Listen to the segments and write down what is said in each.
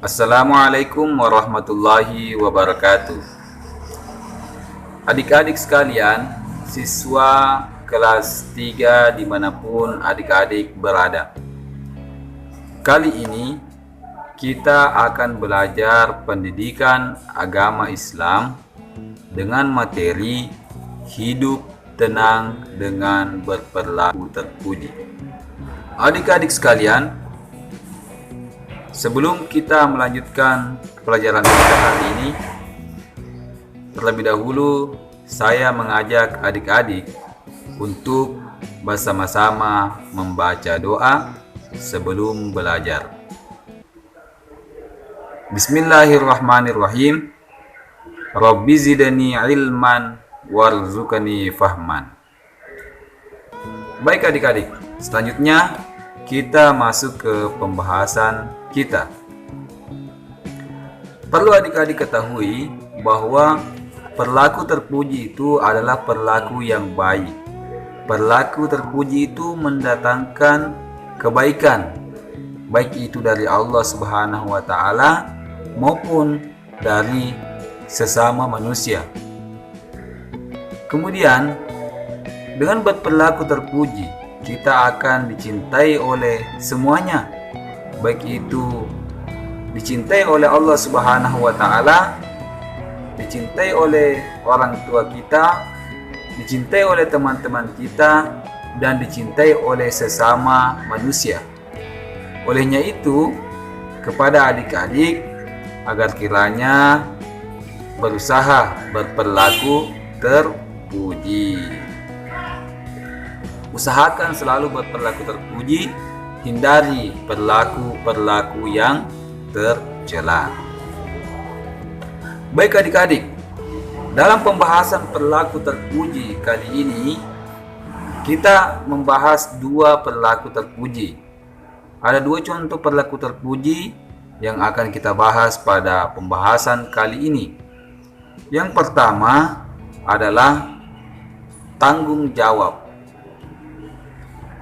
Assalamualaikum warahmatullahi wabarakatuh. Adik-adik sekalian, siswa kelas 3 dimanapun adik-adik berada. Kali ini kita akan belajar pendidikan agama Islam dengan materi hidup tenang dengan berperilaku terpuji. Adik-adik sekalian, sebelum kita melanjutkan pelajaran kita hari ini, terlebih dahulu saya mengajak adik-adik untuk bersama-sama membaca doa sebelum belajar. Bismillahirrahmanirrahim. Rabbi zidni ilman warzuqni fahman. Baik adik-adik, selanjutnya kita masuk ke pembahasan kita. Perlu adik-adik ketahui bahwa perilaku terpuji itu adalah perilaku yang baik. Perilaku terpuji itu mendatangkan kebaikan, baik itu dari Allah Subhanahu wa taala maupun dari sesama manusia. Kemudian, dengan berperilaku terpuji, kita akan dicintai oleh semuanya, baik itu dicintai oleh Allah Subhanahu wa taala, dicintai oleh orang tua kita, dicintai oleh teman-teman kita, dan dicintai oleh sesama manusia. Olehnya itu, kepada adik-adik agar kiranya berusaha berperilaku terpuji. Usahakan selalu berperilaku terpuji, hindari perilaku-perilaku yang tercela. Baik adik-adik, dalam pembahasan perilaku terpuji kali ini, kita membahas dua perilaku terpuji. Ada dua contoh perilaku terpuji yang akan kita bahas pada pembahasan kali ini. Yang pertama adalah tanggung jawab.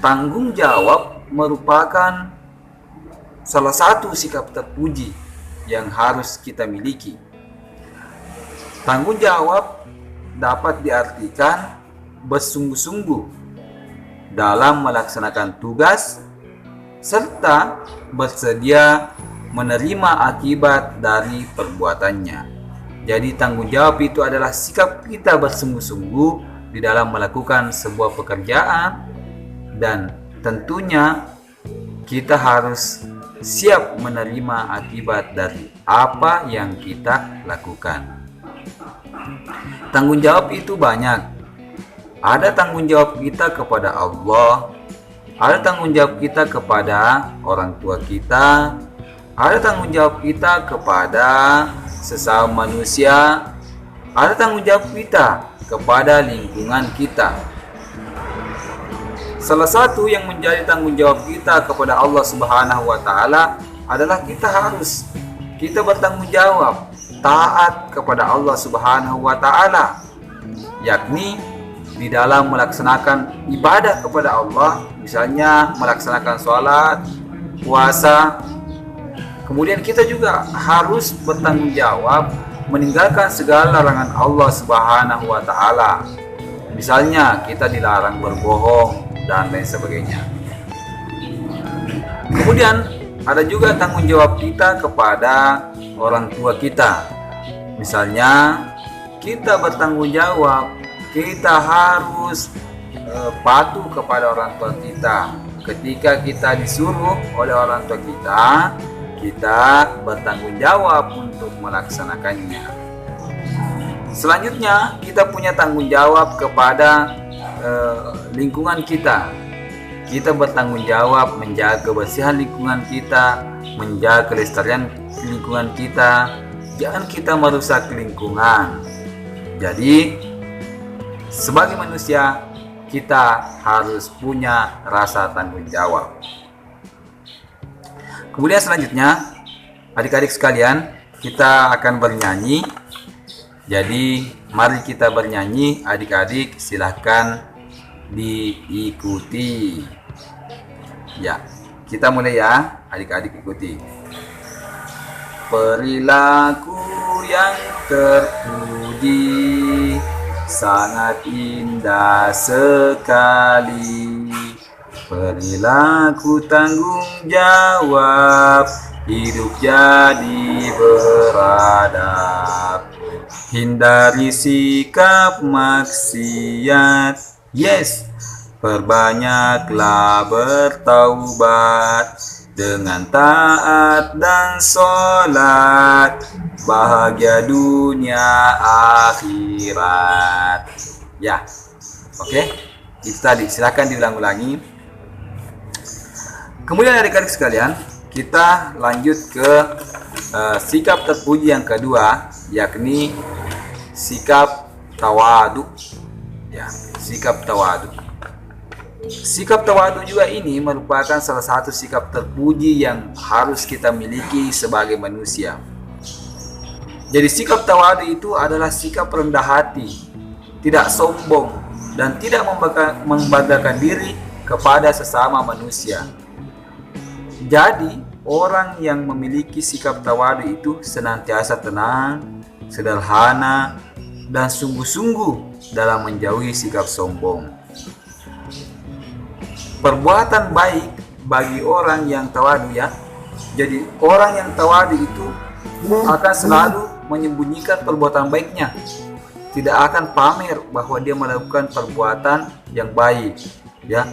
Tanggung jawab merupakan salah satu sikap terpuji yang harus kita miliki. Tanggung jawab dapat diartikan bersungguh-sungguh dalam melaksanakan tugas serta bersedia menerima akibat dari perbuatannya. Jadi tanggung jawab itu adalah sikap kita bersungguh-sungguh di dalam melakukan sebuah pekerjaan, dan tentunya kita harus siap menerima akibat dari apa yang kita lakukan. Tanggung jawab itu banyak. Ada tanggung jawab kita kepada Allah, ada tanggung jawab kita kepada orang tua kita, ada tanggung jawab kita kepada sesama manusia, ada tanggung jawab kita kepada lingkungan kita. Salah satu yang menjadi tanggung jawab kita kepada Allah Subhanahu wa taala adalah kita bertanggung jawab taat kepada Allah Subhanahu wa taala, yakni di dalam melaksanakan ibadah kepada Allah, misalnya melaksanakan sholat, puasa. Kemudian kita juga harus bertanggung jawab meninggalkan segala larangan Allah Subhanahu wa taala. Misalnya kita dilarang berbohong dan lain sebagainya. Kemudian ada juga tanggung jawab kita kepada orang tua kita. Misalnya kita bertanggung jawab, kita harus patuh kepada orang tua kita. Ketika kita disuruh oleh orang tua kita, kita bertanggung jawab untuk melaksanakannya. Selanjutnya kita punya tanggung jawab kepada lingkungan kita. Kita bertanggung jawab menjaga kebersihan lingkungan kita, menjaga kelestarian lingkungan kita. Jangan kita merusak lingkungan. Jadi sebagai manusia kita harus punya rasa tanggung jawab. Kemudian selanjutnya, adik-adik sekalian, kita akan bernyanyi. Jadi mari kita bernyanyi. Adik-adik silahkan diikuti. Ya, kita mulai ya, adik-adik ikuti. perilaku yang terpuji, sangat indah sekali. Perilaku tanggung jawab, hidup jadi beradab. Hindari sikap maksiat, yes, perbanyaklah bertaubat. Dengan taat dan sholat, bahagia dunia akhirat. Ya, oke, itu tadi, silakan diulang-ulangi. Kemudian adik-adik sekalian, kita lanjut ke sikap terpuji yang kedua, yakni sikap tawadu. Ya, sikap tawadu. Sikap tawadu juga ini merupakan salah satu sikap terpuji yang harus kita miliki sebagai manusia. Jadi sikap tawadu itu adalah sikap rendah hati, tidak sombong, dan tidak membanggakan diri kepada sesama manusia. Jadi orang yang memiliki sikap tawadu itu senantiasa tenang, sederhana, dan sungguh-sungguh dalam menjauhi sikap sombong. Perbuatan baik bagi orang yang tawadu, ya. Jadi orang yang tawadu itu akan selalu menyembunyikan perbuatan baiknya, tidak akan pamer bahwa dia melakukan perbuatan yang baik, ya.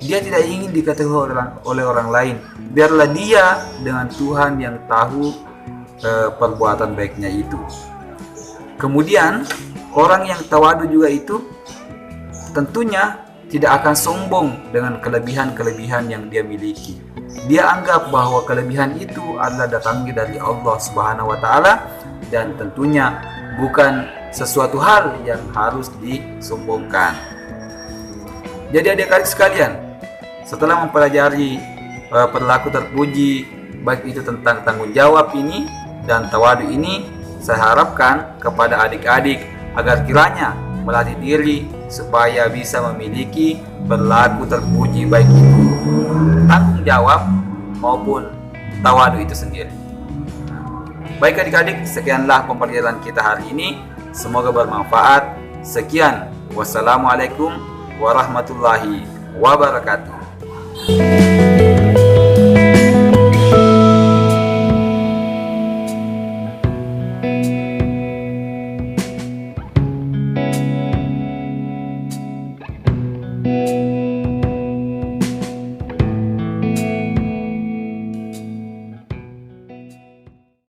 Dia tidak ingin diketahui oleh orang lain. Biarlah dia dengan Tuhan yang tahu perbuatan baiknya itu. Kemudian orang yang tawadu juga itu tentunya tidak akan sombong dengan kelebihan-kelebihan yang dia miliki. Dia anggap bahwa kelebihan itu adalah datangnya dari Allah Subhanahu wa taala, dan tentunya bukan sesuatu hal yang harus disombongkan. Jadi adik-adik sekalian, setelah mempelajari perilaku terpuji, baik itu tentang tanggung jawab ini dan tawadu ini, saya harapkan kepada adik-adik agar kiranya melatih diri supaya bisa memiliki perilaku terpuji, baik itu tanggung jawab maupun tawadu itu sendiri. Baik adik-adik, sekianlah pembelajaran kita hari ini. Semoga bermanfaat. Sekian, wassalamualaikum warahmatullahi wabarakatuh.